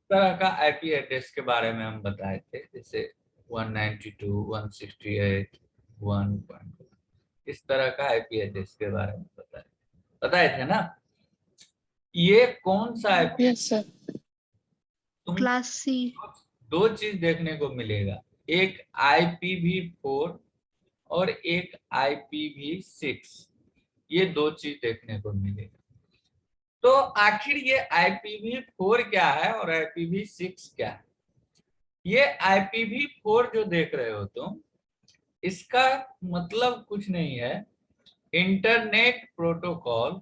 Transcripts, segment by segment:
तरह का IP address के बारे में हम बताए थे, जैसे 192, 168, 1.1 इस तरह का आईपी एड्रेस के बारे में बताए थे ना। ये कौन सा आईपी? Yes sir. तुम क्लास सी। दो चीज देखने को मिलेगा, एक IPv4 और एक IPv6, ये दो चीज देखने को मिलेगा। तो आखिर ये IPv4 क्या है और IPv6 क्या है? ये IPv4 जो देख रहे हो तुम, इसका मतलब कुछ नहीं है, internet protocol,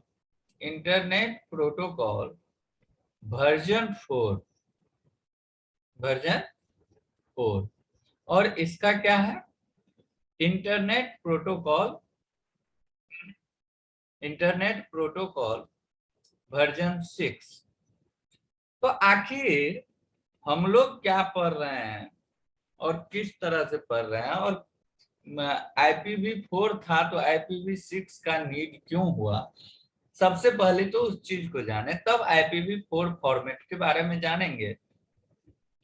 internet protocol version 4, version 4। और इसका क्या है? Internet protocol, internet protocol version 6। तो आखिर हम लोग क्या पढ़ रहे हैं और किस तरह से पढ़ रहे हैं, और IPv4 था तो IPv6 का नीड क्यों हुआ? सबसे पहले तो उस चीज को जाने, तब IPv4 फॉर्मेट के बारे में जानेंगे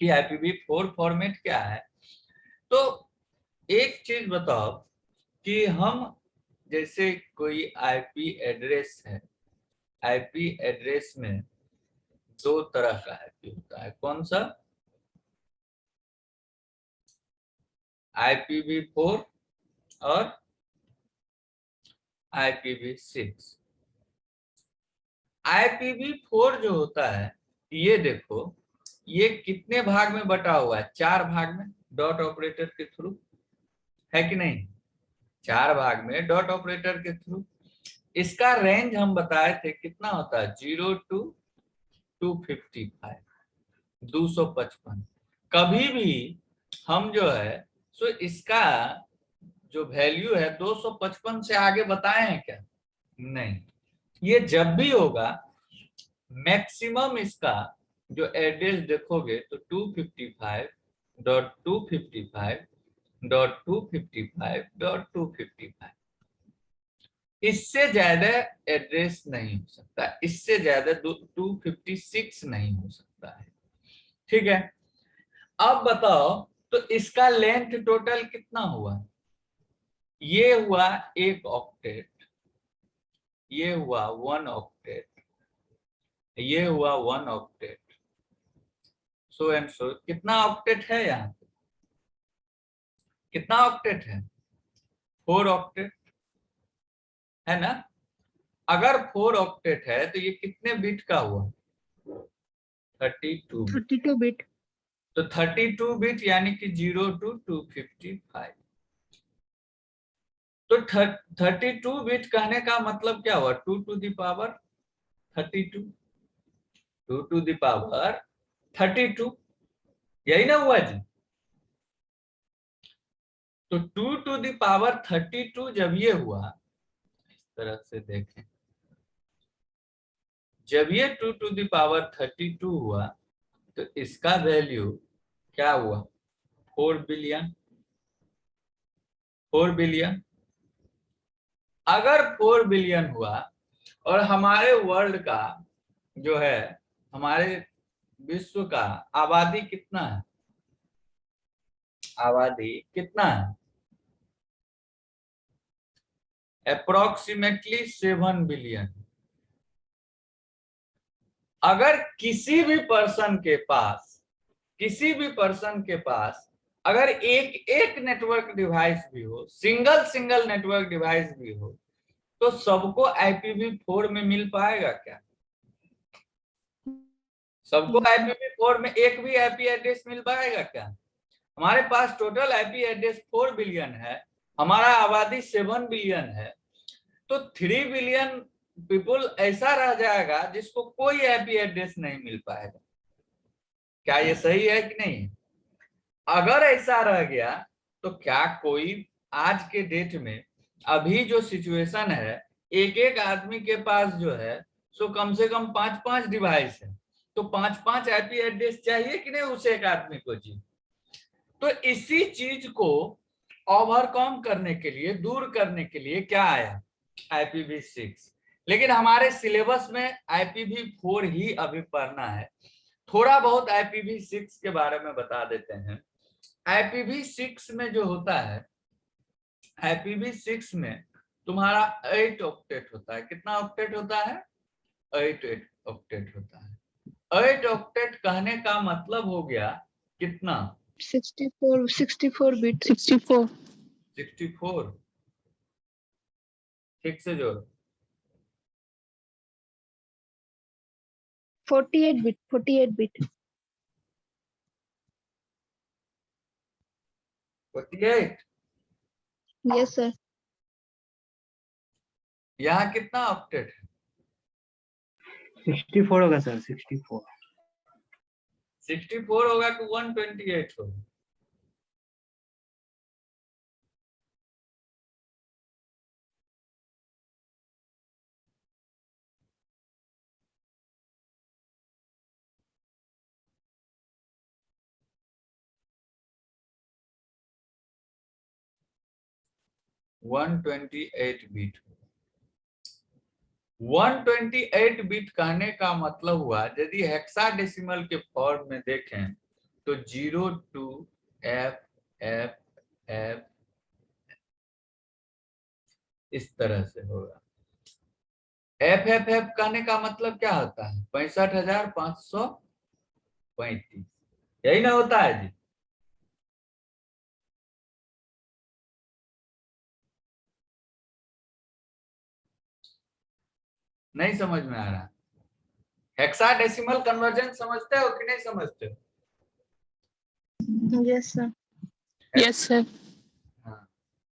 कि IPv4 फॉर्मेट क्या है। तो एक चीज बताओ कि हम, जैसे कोई आईपी एड्रेस है, आईपी एड्रेस में दो तरह का आईपी होता है, कौन सा? IPv4 और IPv6। IPv4 जो होता है, ये देखो, ये कितने भाग में बटा हुआ है? 4 भाग में, डॉट ऑपरेटर के थ्रू, है कि नहीं? 4 भाग में डॉट ऑपरेटर के थ्रू। इसका रेंज हम बताए थे कितना होता है, 0 to 255, 255। कभी भी हम जो है सो इसका जो वैल्यू है 255 से आगे बताए हैं क्या? नहीं। ये जब भी होगा मैक्सिमम इसका जो एड्रेस देखोगे तो 255.255.255.255, इससे ज्यादा एड्रेस नहीं हो सकता, इससे ज्यादा 256 नहीं हो सकता है। ठीक है, अब बताओ तो इसका लेंथ टोटल कितना हुआ? ये हुआ 1 ऑक्टेट, ये हुआ 1 ऑक्टेट, ये हुआ 1 ऑक्टेट, सो एंड सो। कितना ऑक्टेट है यहाँ पे? कितना ऑक्टेट है? 4 ऑक्टेट है ना। अगर 4 ऑक्टेट है तो ये कितने बिट का हुआ? 32 बिट। 32 बिट। तो 32 बिट यानी कि 0 to 255। तो 32 बिट कहने का मतलब क्या हुआ? 2 to the power 32, 2 to the power 32, यही ना हुआ जी? तो 2 to the power 32 जब ये हुआ, इस तरह से देखें, जब ये 2 to the power 32 हुआ तो इसका वैल्यू क्या हुआ? 4 बिलियन, 4 बिलियन। अगर 4 बिलियन हुआ और हमारे वर्ल्ड का जो है, हमारे विश्व का आबादी कितना है? आबादी कितना है? Approximately 7 billion. अगर किसी भी पर्सन के पास, किसी भी पर्सन के पास अगर एक एक नेटवर्क डिवाइस भी हो, सिंगल सिंगल नेटवर्क डिवाइस भी हो, तो सबको IPv4 में मिल पाएगा क्या? सबको IPv4 में एक भी आईपी एड्रेस मिल पाएगा क्या? हमारे पास टोटल आईपी एड्रेस 4 बिलियन है, हमारा आबादी 7 बिलियन है, तो 3 बिलियन पीपुल ऐसा रह जाएगा जिसको कोई आईपी एड्रेस नहीं मिल पाएगा। क्या ये सही है कि नहीं? अगर ऐसा रह गया तो क्या कोई आज के डेट में, अभी जो सिचुएशन है, एक एक आदमी के पास जो है सो कम से कम 5-5 डिवाइस है, तो 5-5 आईपी एड्रेस चाहिए कि नहीं उस एक आदमी को जी? तो इसी चीज को ओवरकम करने के लिए, दूर करने के लिए क्या आया? IPv6। लेकिन हमारे सिलेबस में IPv4 ही अभी पढ़ना है। थोड़ा बहुत IPv6 के बारे में बता देते हैं। IPv6 में जो होता है, IPv6 में तुम्हारा 8 ऑक्टेट होता है। कितना ऑक्टेट होता है? 8 ऑक्टेट होता है। 8 ऑक्टेट कहने का मतलब हो गया कितना? 64 बिट 64 64। ठीक से जोड़। 48 बिट 48 बिट 48। Yes sir. यहाँ कितना ऑक्टेट है? 64 होगा सर, 64। 64 होगा कि 128 होगा? One 128 bit. 128 बिट कहने का मतलब हुआ, यदि हेक्साडेसिमल के फॉर्म में देखें तो 0 2 F F F इस तरह से होगा। FFF कहने का मतलब क्या होता है? 65,535, यही ना होता है जी? नहीं समझ में आ रहा? हेक्साडेसिमल कन्वर्जन समझते हो कि नहीं समझते हो? Yes sir. Yes sir. हाँ,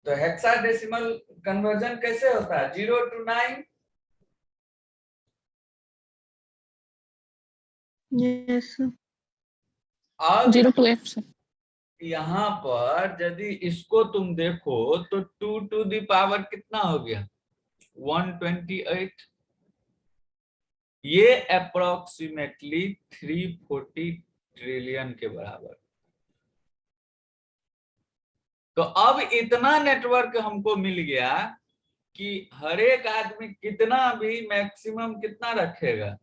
तो हेक्साडेसिमल कन्वर्जन कैसे होता है? 0 to 9। Yes sir. अब 0 to F सर। यहाँ पर यदि इसको तुम देखो तो 2 to the पावर कितना हो गया? 128। ये अप्रोक्सीमेटली 340 ट्रिलियन के बराबर। तो अब इतना नेटवर्क हमको मिल गया कि हर एक आदमी कितना भी मैक्सिमम कितना रखेगा?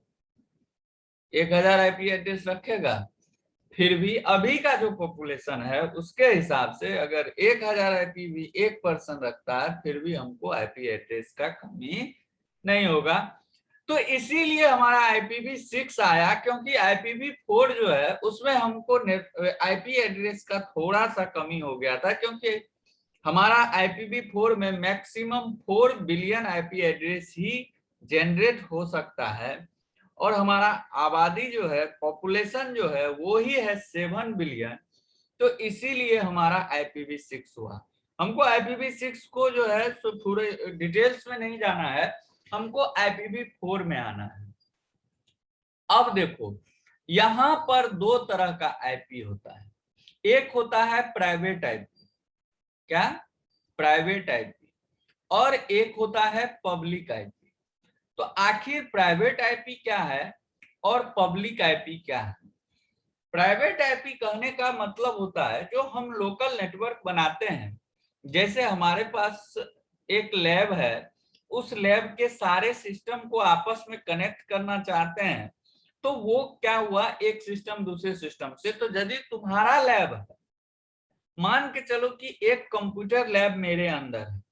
1000 IP एड्रेस रखेगा। फिर भी अभी का जो पॉपुलेशन है उसके हिसाब से अगर 1000 IP भी एक पर्सन रखता है फिर भी हमको IP एड्रेस का कमी नहीं होगा। तो इसीलिए हमारा IPv6 आया, क्योंकि IPv4 जो है उसमें हमको IP एड्रेस का थोड़ा सा कमी हो गया था, क्योंकि हमारा IPv4 में मैक्सिमम 4 बिलियन IP एड्रेस ही जनरेट हो सकता है, और हमारा आबादी जो है, पॉपुलेशन जो है वो ही है 7 बिलियन। तो इसीलिए हमारा IPv6 हुआ। हमको IPv6 को जो है सो पूरे डिटेल्स में नहीं जाना है, हमको IPv4 में आना है। अब देखो, यहां पर दो तरह का IP होता है। एक होता है प्राइवेट IP। क्या? Private IP। और एक होता है पब्लिक IP। तो आखिर प्राइवेट IP क्या है और पब्लिक IP क्या है? प्राइवेट IP कहने का मतलब होता है जो हम लोकल नेटवर्क बनाते हैं। जैसे हमारे पास एक लैब है, उस लैब के सारे सिस्टम को आपस में कनेक्ट करना चाहते हैं, तो वो क्या हुआ, एक सिस्टम दूसरे सिस्टम से। तो यदि तुम्हारा लैब है, मान के चलो कि एक कंप्यूटर लैब मेरे अंदर है,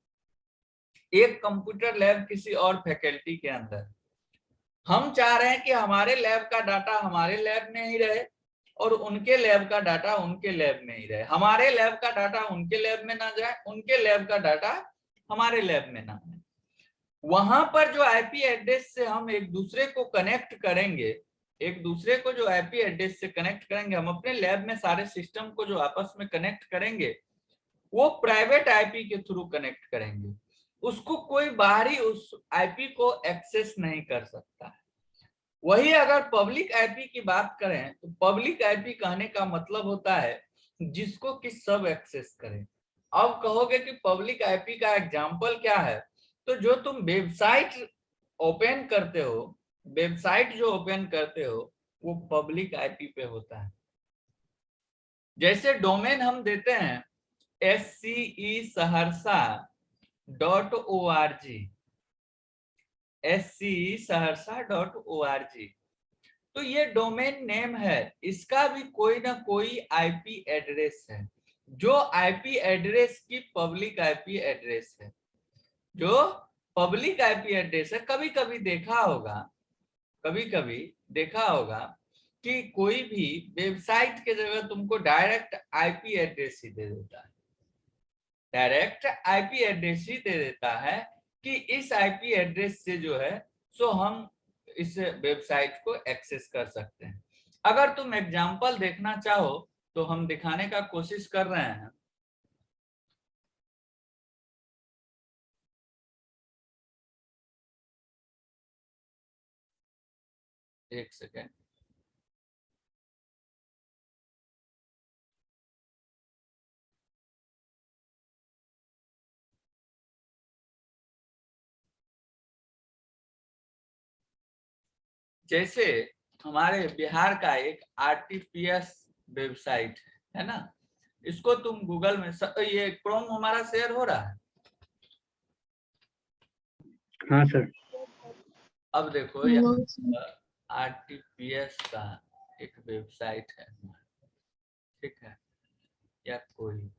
एक कंप्यूटर लैब किसी और फैकल्टी के अंदर है। हम चाह रहे हैं कि हमारे लैब का डाटा हमारे लैब में ही रहे और उनके लैब का डाटा उनके लैब में ही रहे। हमारे लैब का डाटा उनके लैब में ना जाए, उनके लैब का डाटा हमारे लैब में ना जाए। वहां पर जो IP एड्रेस से हम एक दूसरे को कनेक्ट करेंगे, एक दूसरे को जो IP एड्रेस से कनेक्ट करेंगे, हम अपने लैब में सारे सिस्टम को जो आपस में कनेक्ट करेंगे वो प्राइवेट IP के थ्रू कनेक्ट करेंगे। उसको कोई बाहरी उस IP को एक्सेस नहीं कर सकता है। वही अगर पब्लिक IP की बात करें तो पब्लिक IP कहने का मतलब होता है जिसको कि सब एक्सेस करें। अब कहोगे कि पब्लिक IP का एग्जांपल क्या है? तो जो तुम वेबसाइट ओपन करते हो, वेबसाइट जो ओपन करते हो वो पब्लिक IP पे होता है। जैसे डोमेन हम देते हैं SCE सहरसा.org, SCE सहरसा.org। तो ये डोमेन नेम है, इसका भी कोई ना कोई आईपी एड्रेस है, जो आईपी एड्रेस की पब्लिक आईपी एड्रेस है, जो पब्लिक आईपी एड्रेस है। कभी कभी देखा होगा, कभी कभी देखा होगा कि कोई भी वेबसाइट के जगह तुमको डायरेक्ट आईपी एड्रेस ही दे देता है, डायरेक्ट आईपी एड्रेस ही दे देता है कि इस आईपी एड्रेस से जो है सो हम इस वेबसाइट को एक्सेस कर सकते हैं। अगर तुम एग्जांपल देखना चाहो तो हम दिखाने का कोशिश कर रहे हैं। एक सेकेंड, जैसे हमारे बिहार का एक आरटीपीएस वेबसाइट है ना, इसको तुम गूगल में ये क्रोम हमारा शेयर हो रहा है। हाँ सर। अब देखो No, यहाँ sir. आरटीपीएस का एक वेबसाइट है, ठीक है, या कोई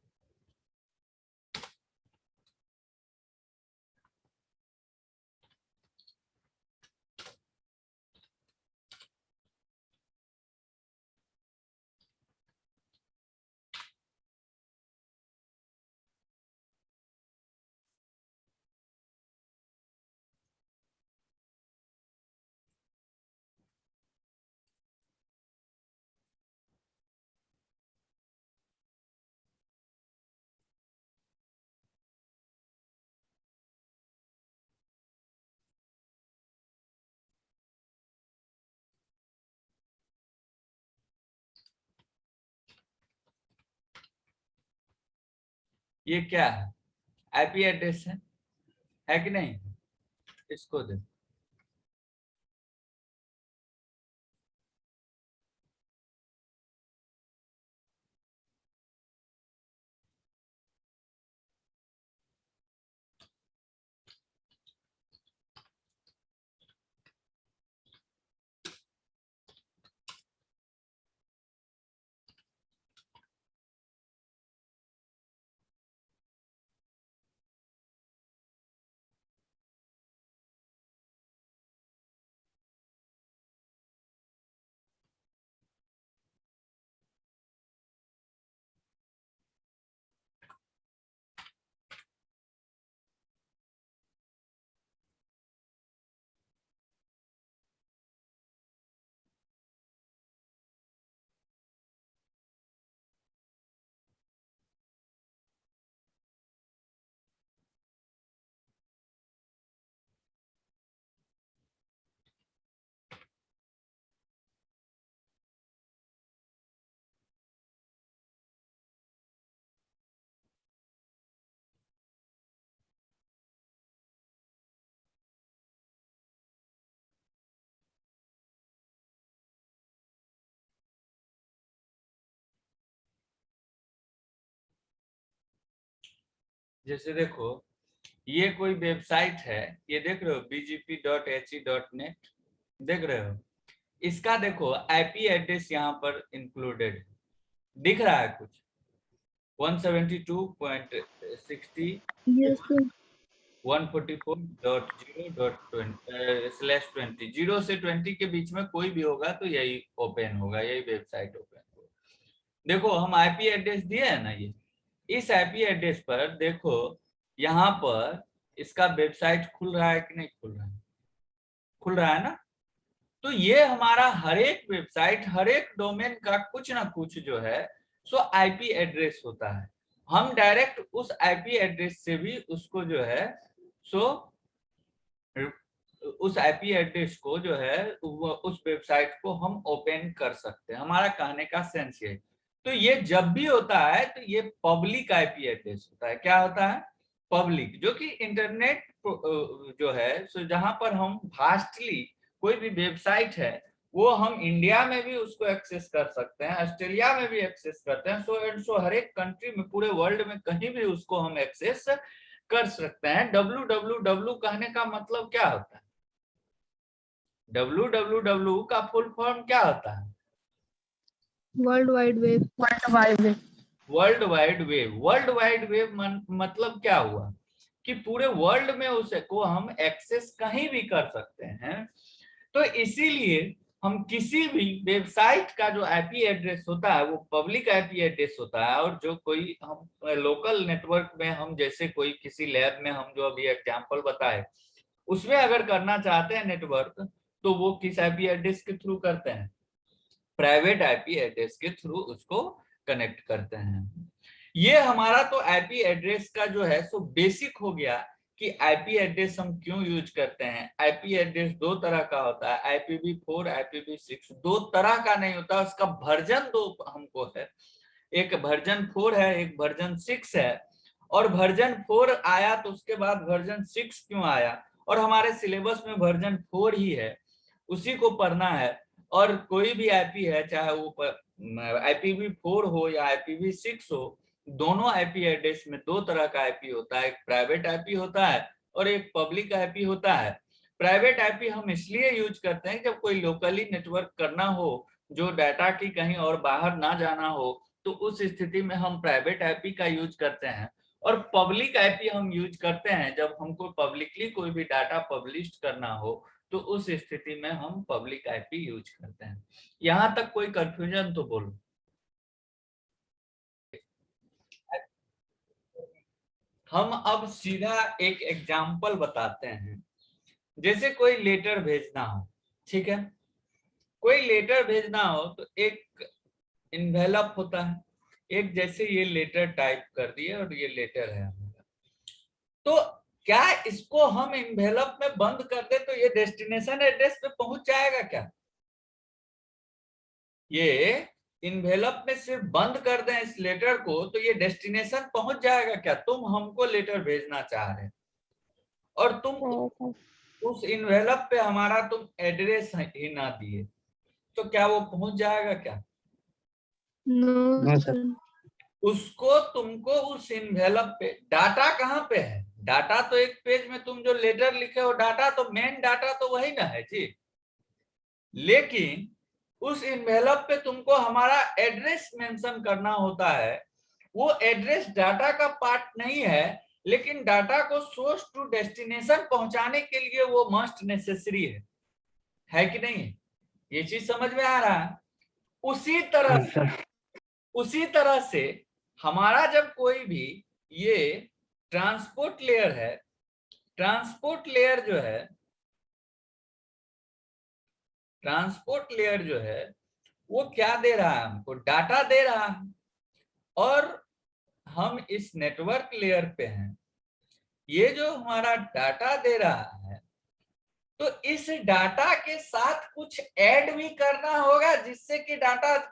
ये क्या है, आईपी एड्रेस है कि नहीं, इसको दे। जैसे देखो ये कोई वेबसाइट है, ये देख रहे हो bgp.he.net, देख रहे हो, इसका देखो आईपी एड्रेस यहाँ पर इंक्लूडेड दिख रहा है कुछ 172.60 Yes, sir. 144.0.20 0 से 20 के बीच में कोई भी होगा तो यही ओपन होगा, यही वेबसाइट ओपन होगा। देखो हम आईपी एड्रेस दिए है ना, ये इस आईपी एड्रेस पर देखो यहाँ पर इसका वेबसाइट खुल रहा है कि नहीं खुल रहा है, खुल रहा है ना। तो ये हमारा हर एक वेबसाइट, हर एक डोमेन का कुछ ना कुछ जो है सो आईपी एड्रेस होता है। हम डायरेक्ट उस आईपी एड्रेस से भी उसको जो है सो उस आईपी एड्रेस को जो है उस वेबसाइट को हम ओपन कर सकते हैं। हमारा कहने का सेंस ये, तो ये जब भी होता है तो ये पब्लिक आईपी एड्रेस होता है। क्या होता है, पब्लिक, जो कि इंटरनेट जो है सो जहां पर हम फास्टली कोई भी वेबसाइट है वो हम इंडिया में भी उसको एक्सेस कर सकते हैं, ऑस्ट्रेलिया में भी एक्सेस करते हैं, सो एंड सो हर एक कंट्री में, पूरे वर्ल्ड में कहीं भी उसको हम एक्सेस कर सकते हैं। www कहने का मतलब क्या होता है, www का फुल फॉर्म क्या होता है? World wide web. World wide web. World wide web. World wide web मतलब क्या हुआ कि पूरे वर्ल्ड में उसे को हम एक्सेस कहीं भी कर सकते हैं। तो इसीलिए हम किसी भी वेबसाइट का जो आईपी एड्रेस होता है वो पब्लिक आईपी एड्रेस होता है, और जो कोई हम लोकल नेटवर्क में हम जैसे कोई किसी लैब में हम जो अभी एग्जांपल बताए उसमें अगर करना चाहते हैं नेटवर्क, तो वो किस आईपी एड्रेस के थ्रू करते हैं? प्राइवेट आईपी एड्रेस के थ्रू उसको कनेक्ट करते हैं। ये हमारा तो आईपी एड्रेस का जो है सो बेसिक हो गया कि आईपी एड्रेस हम क्यों यूज करते हैं। आईपी एड्रेस दो तरह का होता है, IPv4 IPv6। दो तरह का नहीं होता, उसका वर्जन दो हमको है, एक वर्जन 4 है, एक वर्जन 6 है। और वर्जन 4 आया तो उसके बाद वर्जन 6 क्यों आया, और हमारे सिलेबस में वर्जन 4 ही है, उसी को पढ़ना है। और कोई भी आईपी है, चाहे वो IPv4 हो या IPv6 हो, दोनों आईपी एड्रेस में दो तरह का आईपी होता है, एक प्राइवेट आईपी होता है और एक पब्लिक आईपी होता है। प्राइवेट आईपी हम इसलिए यूज करते हैं जब कोई लोकली नेटवर्क करना हो, जो डाटा की कहीं और बाहर ना जाना हो, तो उस स्थिति में हम प्राइवेट आईपी का यूज करते हैं। और पब्लिक आईपी हम यूज करते हैं जब हमको पब्लिकली कोई भी डाटा पब्लिश करना हो, तो उस स्थिति में हम पब्लिक आईपी यूज करते हैं। यहां तक कोई कंफ्यूजन तो बोलो। हम अब सीधा एक एग्जांपल बताते हैं। जैसे कोई लेटर भेजना हो, ठीक है, कोई लेटर भेजना हो तो एक इन्वेलप होता है, एक जैसे ये लेटर टाइप कर दिए और ये लेटर है हमारा। तो क्या इसको हम इन्वेलप में बंद कर दे तो ये डेस्टिनेशन एड्रेस पे पहुंच जाएगा क्या? ये इन्वेलप में सिर्फ बंद कर दें इस लेटर को तो ये डेस्टिनेशन पहुंच जाएगा क्या? तुम हमको लेटर भेजना चाह रहे और तुम उस इन्वेलप पे हमारा तुम एड्रेस ही ना दिए, तो क्या वो पहुंच जाएगा क्या? No sir. उसको तुमको उस इन्वेलप पे, डाटा कहाँ पे है? डाटा तो एक पेज में तुम जो लेटर लिखे हो, डाटा तो मेन डाटा तो वही ना है जी। लेकिन उस इन्वेलप पे तुमको हमारा एड्रेस मेंशन करना होता है। वो एड्रेस डाटा का पार्ट नहीं है, लेकिन डाटा को सोर्स टू डेस्टिनेशन पहुंचाने के लिए वो मस्ट नेसेसरी है कि नहीं? ये चीज समझ में आ रहा है? उसी तरह से हमारा जब कोई भी ये ट्रांसपोर्ट लेयर है, ट्रांसपोर्ट लेयर जो है, ट्रांसपोर्ट लेयर जो है वो क्या दे रहा है? हमको डाटा दे रहा है। और हम इस नेटवर्क लेयर पे हैं, ये जो हमारा डाटा दे रहा है, तो इस डाटा के साथ कुछ ऐड भी करना होगा जिससे कि डाटा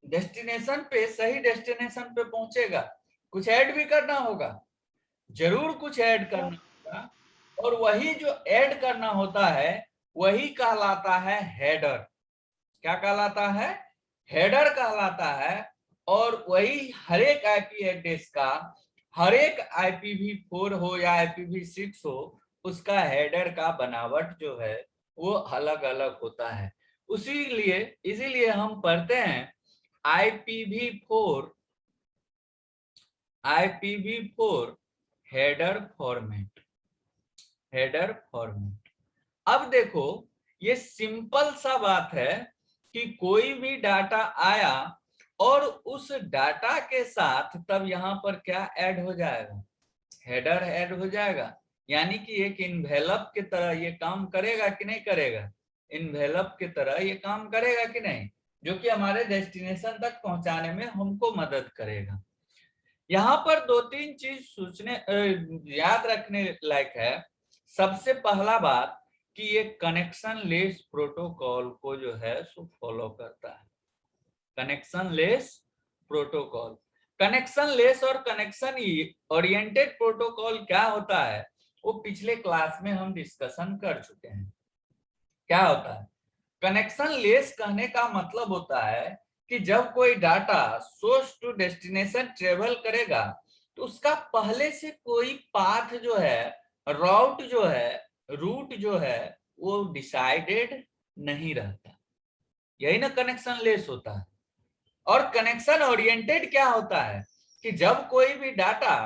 डेस्टिनेशन पे, सही डेस्टिनेशन पे पहुंचेगा। कुछ ऐड भी करना होगा, जरूर कुछ ऐड करना होगा। और वही जो ऐड करना होता है वही कहलाता है हेडर। क्या कहलाता है? हेडर कहलाता है। और वही हर एक आईपी एड्रेस का, हर एक IPv4 हो या IPv6 हो, उसका हेडर का बनावट जो है वो अलग अलग होता है। इसीलिए हम पढ़ते हैं IPv4 header format, header format. अब देखो, ये सिंपल सा बात है कि कोई भी डाटा आया और उस डाटा के साथ तब यहाँ पर क्या ऐड हो जाएगा? हेडर ऐड हो जाएगा। यानी कि एक इन्वेलप की तरह ये काम करेगा कि नहीं करेगा? इन्वेलप की तरह ये काम करेगा कि नहीं, जो कि हमारे डेस्टिनेशन तक पहुंचाने में हमको मदद करेगा। यहाँ पर दो तीन चीज सोचने याद रखने लायक है। सबसे पहला बात कि ये कनेक्शन लेस प्रोटोकॉल को जो है सो फॉलो करता है। Connection less protocol, connection less और कनेक्शन ओरिएंटेड प्रोटोकॉल क्या होता है वो पिछले क्लास में हम डिस्कशन कर चुके हैं। क्या होता है? कनेक्शन लेस कहने का मतलब होता है कि जब कोई data source to destination travel करेगा तो उसका पहले से कोई पाथ जो है, रूट जो है वो डिसाइडेड नहीं रहता। यही ना कनेक्शन लेस होता है। और कनेक्शन ओरिएंटेड क्या होता है कि जब कोई भी data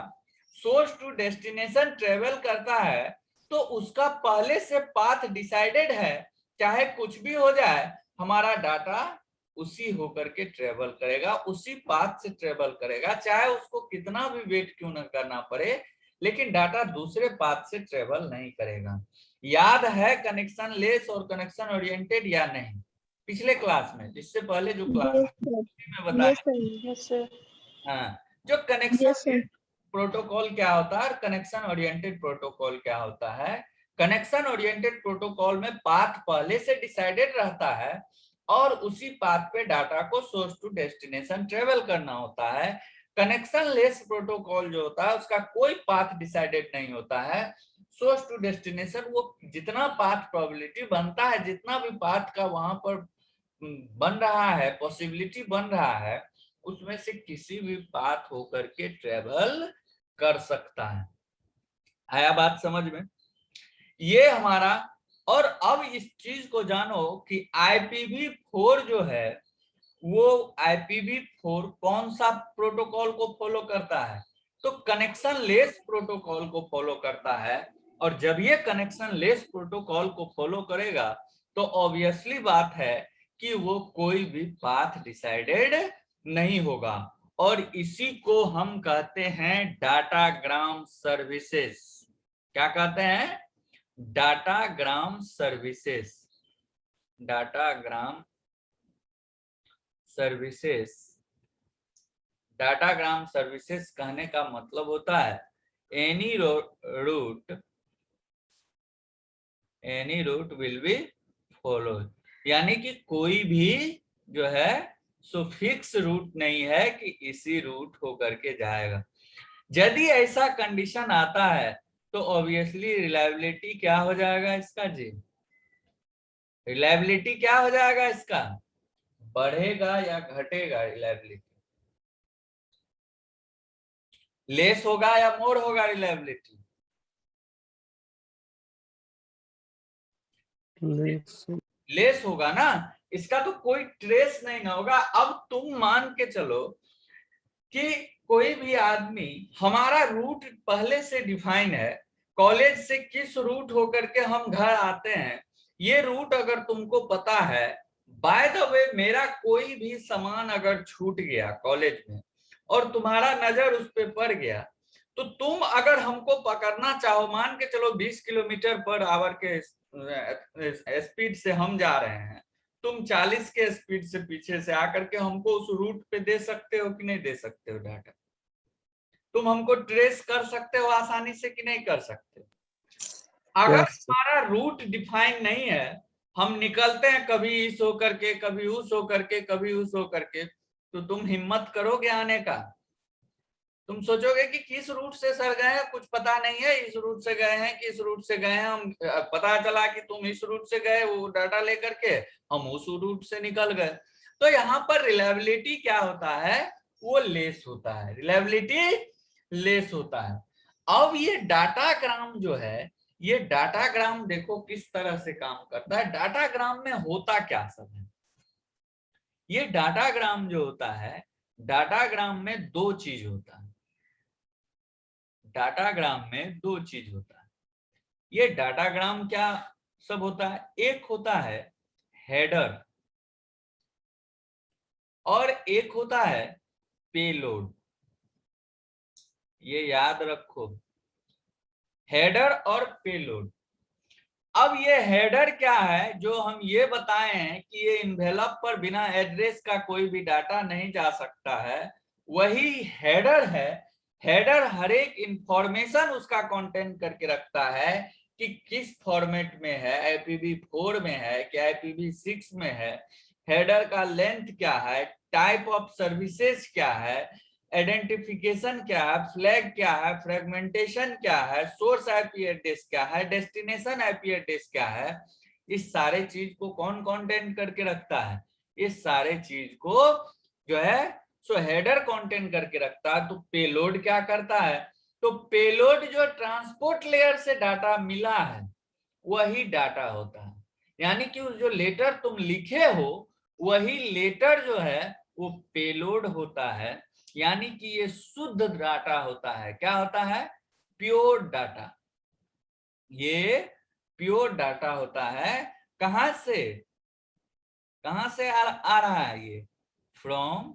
source to destination travel करता है तो उसका पहले से पाथ डिसाइडेड है, चाहे कुछ भी हो जाए हमारा डाटा उसी होकर के ट्रेवल करेगा, उसी पाथ से ट्रेवल करेगा, चाहे उसको कितना भी वेट क्यों न करना पड़े, लेकिन डाटा दूसरे पाथ से ट्रेवल नहीं करेगा। याद है कनेक्शन लेस और कनेक्शन ओरिएंटेड या नहीं पिछले क्लास में, जिससे पहले जो क्लास Yes, sir. में बताया? Yes, sir. Yes, sir. हाँ, जो कनेक्शन Yes, sir. प्रोटोकॉल क्या होता है और कनेक्शन ओरिएंटेड प्रोटोकॉल क्या होता है? कनेक्शन ओरिएंटेड प्रोटोकॉल में पाथ पहले से डिसाइडेड रहता है और उसी पाथ पे डाटा को सोर्स टू डेस्टिनेशन ट्रेवल करना होता है। कनेक्शन लेस प्रोटोकॉल जो होता है उसका कोई पाथ डिसाइडेड नहीं होता है। सोर्स टू डेस्टिनेशन वो जितना पाथ प्रोबेबिलिटी बनता है, जितना भी पाथ का वहां पर बन रहा है, पॉसिबिलिटी बन रहा है, उसमें से किसी भी पाथ होकर के ट्रेवल कर सकता है। आया बात समझ में? ये हमारा। और अब इस चीज को जानो कि IPv4 जो है वो IPv4 कौन सा प्रोटोकॉल को फॉलो करता है? तो कनेक्शन लेस प्रोटोकॉल को फॉलो करता है। और जब ये कनेक्शन लेस प्रोटोकॉल को फॉलो करेगा तो ऑब्वियसली बात है कि वो कोई भी पाथ डिसाइडेड नहीं होगा। और इसी को हम कहते हैं डाटाग्राम सर्विसेज। क्या कहते हैं? Datagram services. Datagram services. Datagram services कहने का मतलब होता है any route will be follow, यानी कि कोई भी जो है सो फिक्स रूट नहीं है कि इसी रूट होकर के जाएगा। यदि ऐसा कंडीशन आता है तो ऑब्वियसली रिलायबिलिटी क्या हो जाएगा इसका जी? रिलायबिलिटी क्या हो जाएगा इसका? बढ़ेगा या घटेगा रिलायबिलिटी? लेस होगा या मोर होगा रिलायबिलिटी? लेस होगा ना। इसका तो कोई ट्रेस नहीं ना होगा। अब तुम मान के चलो कि कोई भी आदमी, हमारा रूट पहले से डिफाइन है, कॉलेज से किस रूट होकर के हम घर आते हैं ये रूट अगर तुमको पता है, बाय द वे मेरा कोई भी सामान अगर छूट गया कॉलेज में और तुम्हारा नजर उस पे पड़ गया, तो तुम अगर हमको पकड़ना चाहो, मान के चलो 20 किलोमीटर पर आवर के स्पीड से हम जा रहे हैं, तुम 40 के स्पीड से पीछे से आकर के हमको उस रूट पे दे सकते हो कि नहीं दे सकते हो डाटा? तुम हमको ट्रेस कर सकते हो आसानी से कि नहीं कर सकते? अगर हमारा रूट डिफाइन नहीं है, हम निकलते हैं कभी इस होकर के, कभी उस होकर के, कभी उस होकर के, तो तुम हिम्मत करोगे आने का? तुम सोचोगे कि किस रूट से सर गए हैं, कुछ पता नहीं है, इस रूट से गए हैं कि इस रूट से गए हैं। हम पता चला कि तुम इस रूट से गए, वो डाटा लेकर के हम उस रूट से निकल गए। तो यहाँ पर रिलायबिलिटी क्या होता है? वो लेस होता है। रिलायबिलिटी लेस होता है। अब ये डाटाग्राम जो है, ये डाटाग्राम देखो किस तरह से काम करता है। डाटाग्राम में होता क्या सब है? ये डाटाग्राम जो होता है, डाटाग्राम में दो चीज होता है। डाटाग्राम में दो चीज होता है। ये डाटाग्राम क्या सब होता है? एक होता है हेडर और एक होता है पेलोड। ये याद रखो, हेडर और पेलोड। अब ये हेडर क्या है? जो हम ये बताए हैं कि ये इन्वेलप पर बिना एड्रेस का कोई भी डाटा नहीं जा सकता है, वही हेडर है। हेडर हर एक इंफॉर्मेशन उसका कंटेंट करके रखता है कि किस फॉर्मेट में है, IPv4 में है कि IPv6 में है, हेडर का लेंथ क्या है, टाइप ऑफ सर्विसेज क्या है, आइडेंटिफिकेशन क्या है, फ्लैग क्या है, फ्रेगमेंटेशन क्या है, सोर्स IP एड्रेस क्या है, डेस्टिनेशन IP एड्रेस क्या है। इस सारे चीज को कौन कंटेंट करके रखता है? इस सारे चीज को जो है सो हेडर कंटेंट करके रखता है। तो पेलोड क्या करता है? तो पेलोड जो ट्रांसपोर्ट लेयर से डाटा मिला है वही डाटा होता है। यानी कि जो लेटर तुम लिखे हो वही लेटर जो है वो पेलोड होता है, यानी कि ये शुद्ध डाटा होता है। क्या होता है? Pure data. ये प्योर डाटा होता है। कहां से आ रहा है ये? From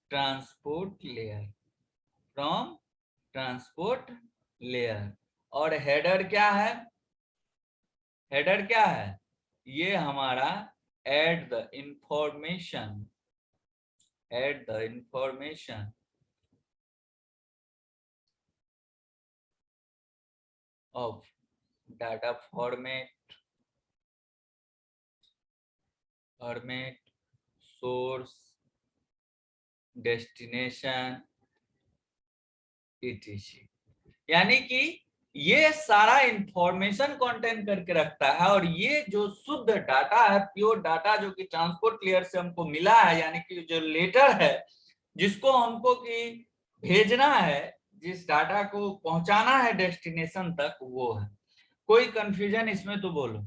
transport layer, from transport layer. और हेडर क्या है? हेडर क्या है? ये हमारा add the information, add the information of data format, source, destination, etc। यानी कि ये सारा इंफॉर्मेशन कंटेन करके रखता है। और ये जो शुद्ध डाटा है, प्योर डाटा, जो कि ट्रांसपोर्ट लेयर से हमको मिला है, यानी कि जो लेटर है जिसको हमको कि भेजना है, जिस डाटा को पहुंचाना है डेस्टिनेशन तक, वो है। कोई कंफ्यूजन इसमें तो बोलो।